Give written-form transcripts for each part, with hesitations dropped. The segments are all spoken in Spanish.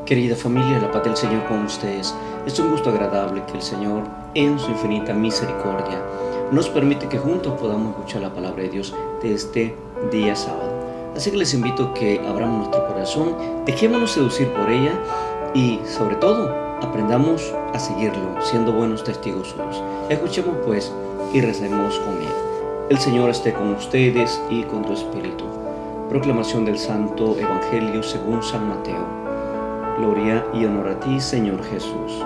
Querida familia, la paz del Señor con ustedes. Es un gusto agradable que el Señor, en su infinita misericordia, nos permite que juntos podamos escuchar la palabra de Dios de este día sábado. Así que les invito a que abramos nuestro corazón, dejémonos seducir por ella y, sobre todo, aprendamos a seguirlo, siendo buenos testigos suyos. Escuchemos pues y recemos con él. El Señor esté con ustedes y con tu espíritu. Proclamación del Santo Evangelio según San Mateo. Gloria y honor a ti, Señor Jesús.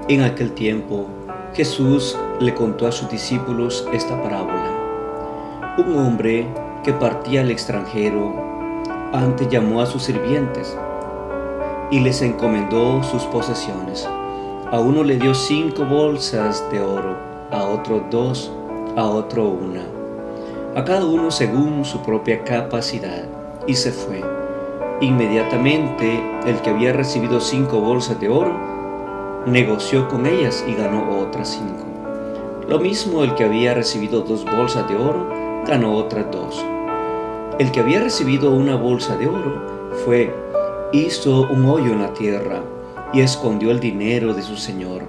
En aquel tiempo, Jesús le contó a sus discípulos esta parábola. Un hombre que partía al extranjero antes llamó a sus sirvientes y les encomendó sus posesiones. A uno le dio 5 bolsas de oro, a otro 2, a otro 1, a cada uno según su propia capacidad, y se fue. Inmediatamente el que había recibido 5 bolsas de oro negoció con ellas y ganó otras 5. Lo mismo el que había recibido 2 bolsas de oro ganó otras 2. El que había recibido 1 bolsa de oro hizo un hoyo en la tierra y escondió el dinero de su señor.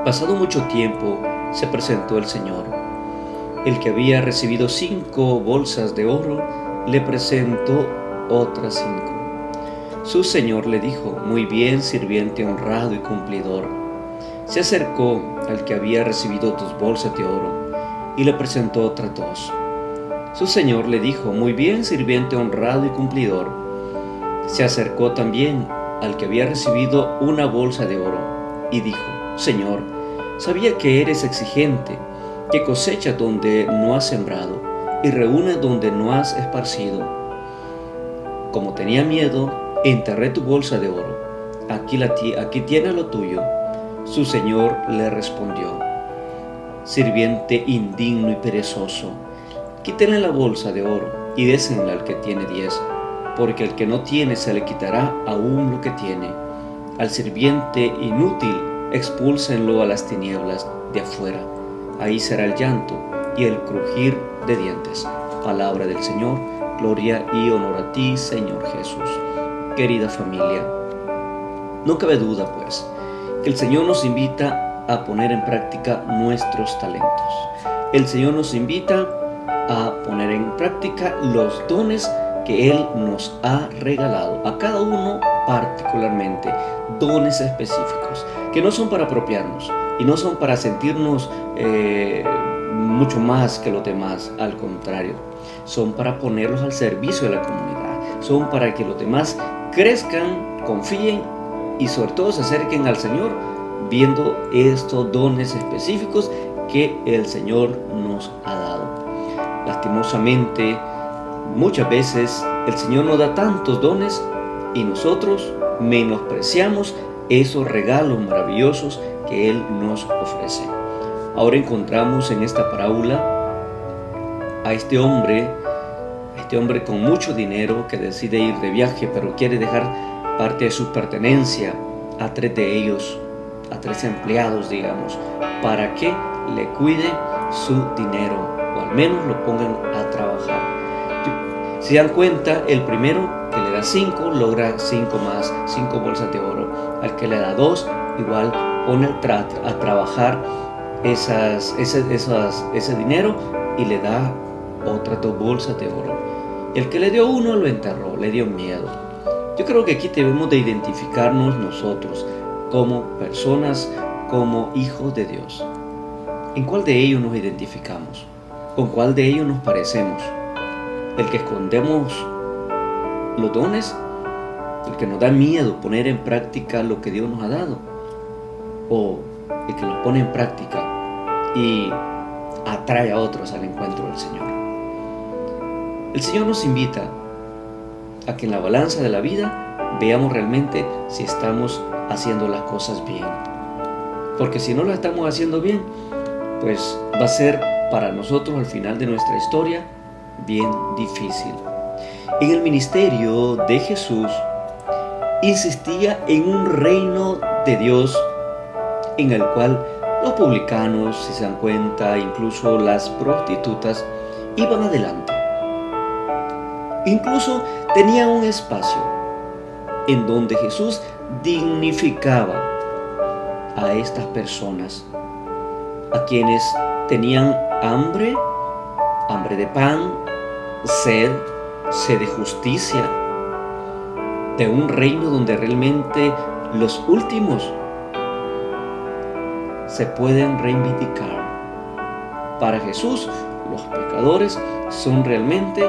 Pasado mucho tiempo se presentó el señor. El que había recibido 5 bolsas de oro le presentó otras 5. Su señor le dijo: muy bien, sirviente honrado y cumplidor. Se acercó al que había recibido 2 bolsas de oro y le presentó otras 2. Su señor le dijo: muy bien, sirviente honrado y cumplidor. Se acercó también al que había recibido 1 bolsa de oro y dijo: Señor, sabía que eres exigente, que cosechas donde no has sembrado y reúnes donde no has esparcido. Como tenía miedo, enterré tu bolsa de oro. Aquí tienes lo tuyo. Su señor le respondió: sirviente indigno y perezoso, quítenle la bolsa de oro y désenla al que tiene 10, porque al que no tiene se le quitará aún lo que tiene. Al sirviente inútil expúlsenlo a las tinieblas de afuera. Ahí será el llanto y el crujir de dientes. Palabra del Señor. Gloria y honor a ti, Señor Jesús. Querida familia, no cabe duda, pues, que el Señor nos invita a poner en práctica nuestros talentos. El Señor nos invita a poner en práctica los dones que Él nos ha regalado, a cada uno particularmente, dones específicos, que no son para apropiarnos y no son para sentirnos mucho más que los demás, al contrario, son para ponerlos al servicio de la comunidad, son para que los demás crezcan, confíen y sobre todo se acerquen al Señor viendo estos dones específicos que el Señor nos ha dado. Lastimosamente, muchas veces el Señor nos da tantos dones y nosotros menospreciamos esos regalos maravillosos que Él nos ofrece. Ahora encontramos en esta parábola a este hombre con mucho dinero que decide ir de viaje, pero quiere dejar parte de su pertenencia a 3 de ellos, a 3 empleados, digamos, para que le cuide su dinero, o al menos lo pongan a trabajar. Si dan cuenta, el primero que le da 5, logra 5 más, 5 bolsas de oro. Al que le da 2, igual pone a trabajar ese dinero y le da otras 2 bolsas de oro. Y el que le dio 1 lo enterró, le dio miedo. Yo creo que aquí debemos de identificarnos nosotros como personas, como hijos de Dios. ¿En cuál de ellos nos identificamos? ¿Con cuál de ellos nos parecemos? ¿El que escondemos los dones? ¿El que nos da miedo poner en práctica lo que Dios nos ha dado? ¿O el que los pone en práctica y atrae a otros al encuentro del Señor? El Señor nos invita a que en la balanza de la vida veamos realmente si estamos haciendo las cosas bien. Porque si no lo estamos haciendo bien, pues va a ser para nosotros al final de nuestra historia bien difícil. En el ministerio de Jesús insistía en un reino de Dios en el cual los publicanos, si se dan cuenta, incluso las prostitutas, iban adelante. Incluso tenía un espacio en donde Jesús dignificaba a estas personas, a quienes tenían hambre de pan, sed de justicia, de un reino donde realmente los últimos se pueden reivindicar. Para Jesús, los pecadores son realmente,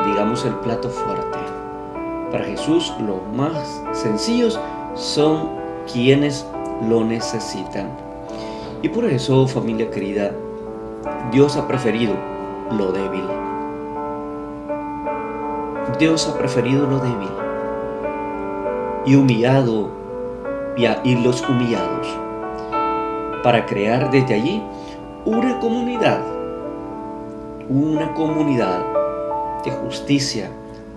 digamos, el plato fuerte. Para Jesús, los más sencillos son quienes lo necesitan. Y por eso, familia querida, Dios ha preferido lo débil. Dios ha preferido lo débil y humillado y los humillados, para crear desde allí una comunidad de justicia,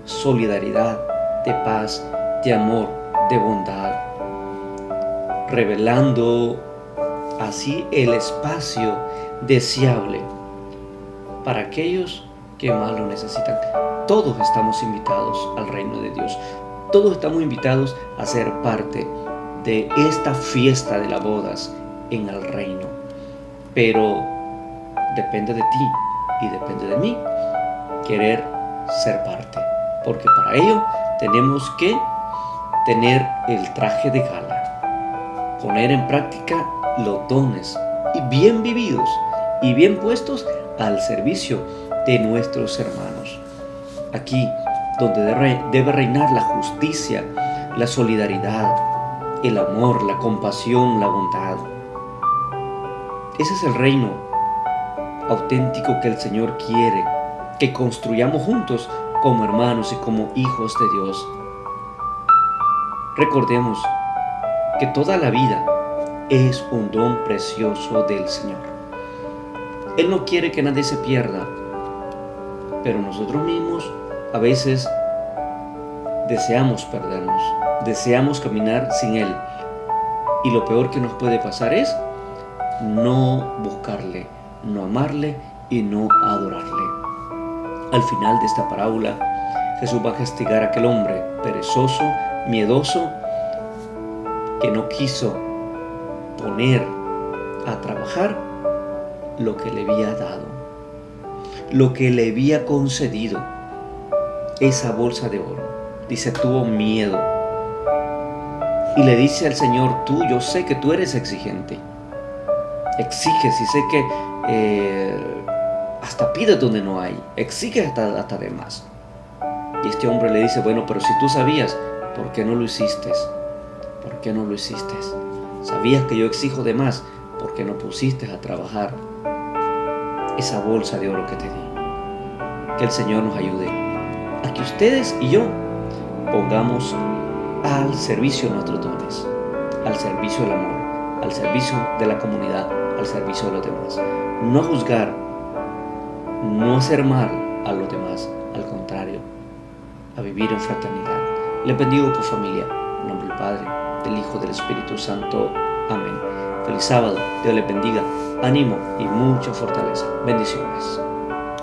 solidaridad, de paz, de amor, de bondad, revelando así el espacio deseable para aquellos que más lo necesitan. Todos estamos invitados al reino de Dios. Todos estamos invitados a ser parte de esta fiesta de las bodas en el reino. Pero depende de ti y depende de mí querer ser parte. Porque para ello tenemos que tener el traje de gala, poner en práctica los dones y bien vividos y bien puestos al servicio de nuestros hermanos. Aquí donde debe reinar la justicia, la solidaridad, el amor, la compasión, la bondad. Ese es el reino auténtico que el Señor quiere que construyamos juntos como hermanos y como hijos de Dios. Recordemos que toda la vida es un don precioso del Señor. Él no quiere que nadie se pierda, pero nosotros mismos a veces deseamos perdernos, deseamos caminar sin Él. Y lo peor que nos puede pasar es no buscarle, no amarle y no adorarle. Al final de esta parábola, Jesús va a castigar a aquel hombre perezoso, miedoso, que no quiso poner a trabajar lo que le había dado, lo que le había concedido, esa bolsa de oro. Dice, tuvo miedo. Y le dice al Señor, yo sé que tú eres exigente. Exiges y sé que hasta pides donde no hay. Exiges hasta de más. Y este hombre le dice, bueno, pero si tú sabías, ¿por qué no lo hiciste? ¿Por qué no lo hiciste? Sabías que yo exijo de más, ¿por qué no pusiste a trabajar esa bolsa de oro que te di? Que el Señor nos ayude a que ustedes y yo pongamos al servicio nuestros dones, al servicio del amor, al servicio de la comunidad, al servicio de los demás. No a juzgar, no hacer mal a los demás, al contrario, a vivir en fraternidad. Les bendigo por familia, en nombre del Padre, del Hijo, del Espíritu Santo. Amén. Feliz sábado, Dios les bendiga, ánimo y mucha fortaleza. Bendiciones.